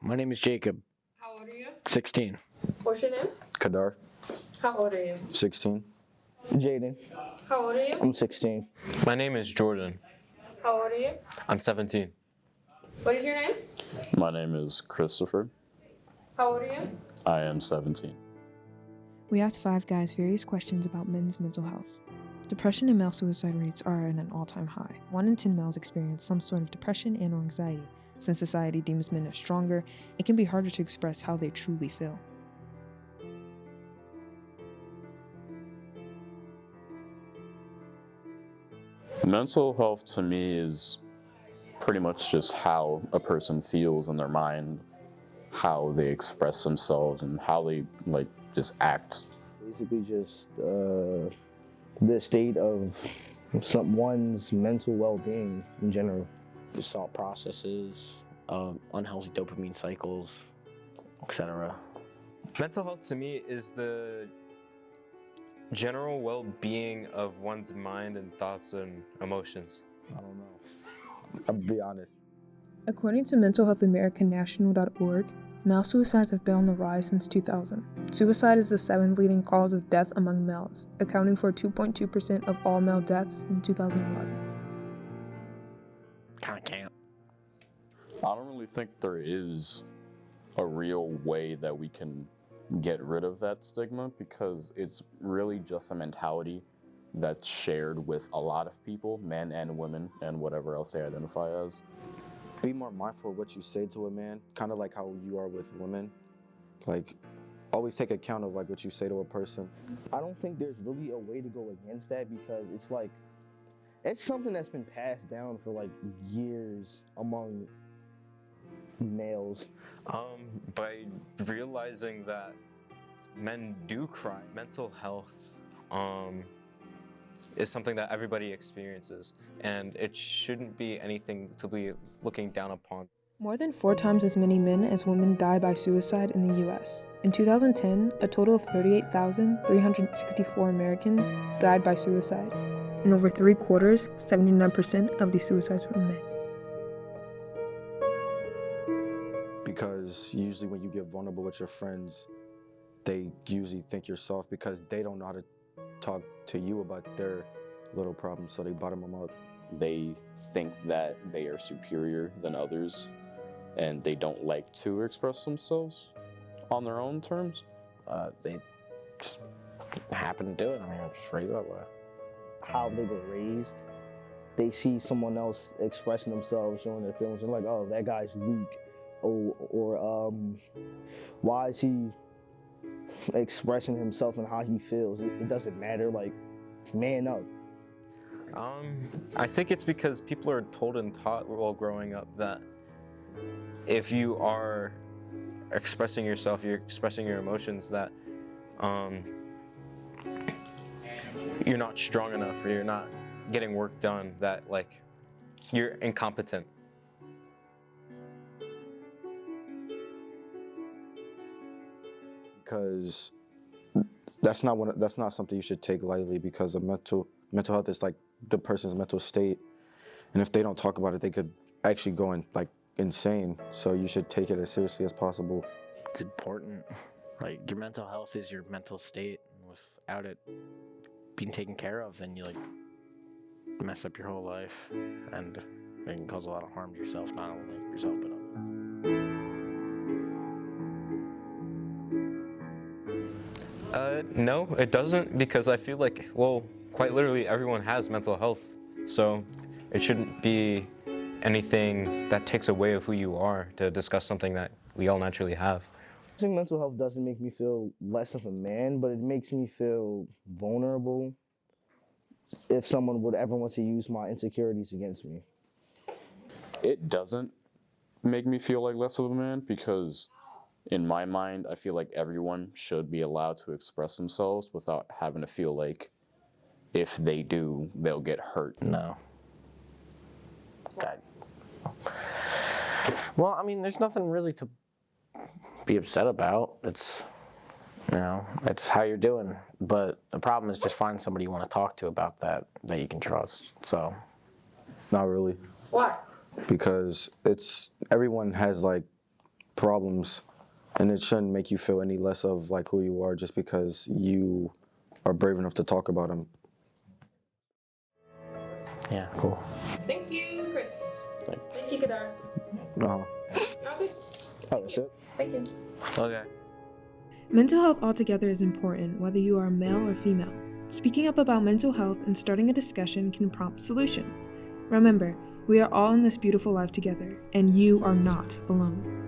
My name is Jacob, How old are you? 16. What's your name? Kadar, How old are you? 16. Jaden, How old are you? I'm 16. My name is Jordan. How old are you? I'm 17. What is your name? My name is Christopher. How old are you? I am 17. We asked 5 guys various questions about men's mental health. Depression and male suicide rates are at an all-time high. 1 in 10 males experience some sort of depression and or anxiety. Since society deems men as stronger, it can be harder to express how they truly feel. Mental health to me is pretty much just how a person feels in their mind, how they express themselves, and how they just act. Basically just the state of one's mental well-being in general. Just thought processes, unhealthy dopamine cycles, etc. Mental health to me is the general well-being of one's mind and thoughts and emotions. I don't know. I'll be honest. According to mentalhealthamericannational.org, male suicides have been on the rise since 2000. Suicide is the 7th leading cause of death among males, accounting for 2.2% of all male deaths in 2011. Kinda can't. I don't really think there is a real way that we can get rid of that stigma, because it's really just a mentality that's shared with a lot of people, men and women, and whatever else they identify as. Be more mindful of what you say to a man, kind of like how you are with women. Like, always take account of what you say to a person. I don't think there's really a way to go against that because it's something that's been passed down for years among males. By realizing that men do cry, mental health is something that everybody experiences, and it shouldn't be anything to be looking down upon. More than 4 times as many men as women die by suicide in the US. In 2010, a total of 38,364 Americans died by suicide. And over 3/4, 79% of these suicides were men. Because usually when you get vulnerable with your friends, they usually think you're soft because they don't know how to talk to you about their little problems, so they bottom them up. They think that they are superior than others, and they don't like to express themselves on their own terms. They just happen to do it. I mean, I'm just raised that way. How they were raised, they see someone else expressing themselves, showing their feelings, and oh, that guy's weak. Or why is he expressing himself and how he feels? It doesn't matter, man up. I think it's because people are told and taught while growing up that if you are expressing yourself, you're expressing your emotions, that you're not strong enough, or you're not getting work done, that you're incompetent. Because that's not something you should take lightly, because of mental health is the person's mental state, and if they don't talk about it, they could actually go insane. So you should take it as seriously as possible. It's important. Your mental health is your mental state. Without it being taken care of, then you mess up your whole life, and it can cause a lot of harm to yourself, not only yourself but others. No, it doesn't, because I feel quite literally everyone has mental health, so it shouldn't be anything that takes away of who you are to discuss something that we all naturally have. I think mental health doesn't make me feel less of a man, but it makes me feel vulnerable if someone would ever want to use my insecurities against me. It doesn't make me feel like less of a man, because in my mind, I feel like everyone should be allowed to express themselves without having to feel like if they do, they'll get hurt. No. Well, I mean, there's nothing really to be upset about. It's how you're doing. But the problem is just finding somebody you want to talk to about that you can trust. So. Not really. Why? Because everyone has problems, and it shouldn't make you feel any less of like who you are just because you are brave enough to talk about them. Yeah, cool. Thank you, Chris. Thanks. Thank you, Kadar. Okay. Oh, that's it. Thank you. Okay. Mental health altogether is important, whether you are male or female. Speaking up about mental health and starting a discussion can prompt solutions. Remember, we are all in this beautiful life together, and you are not alone.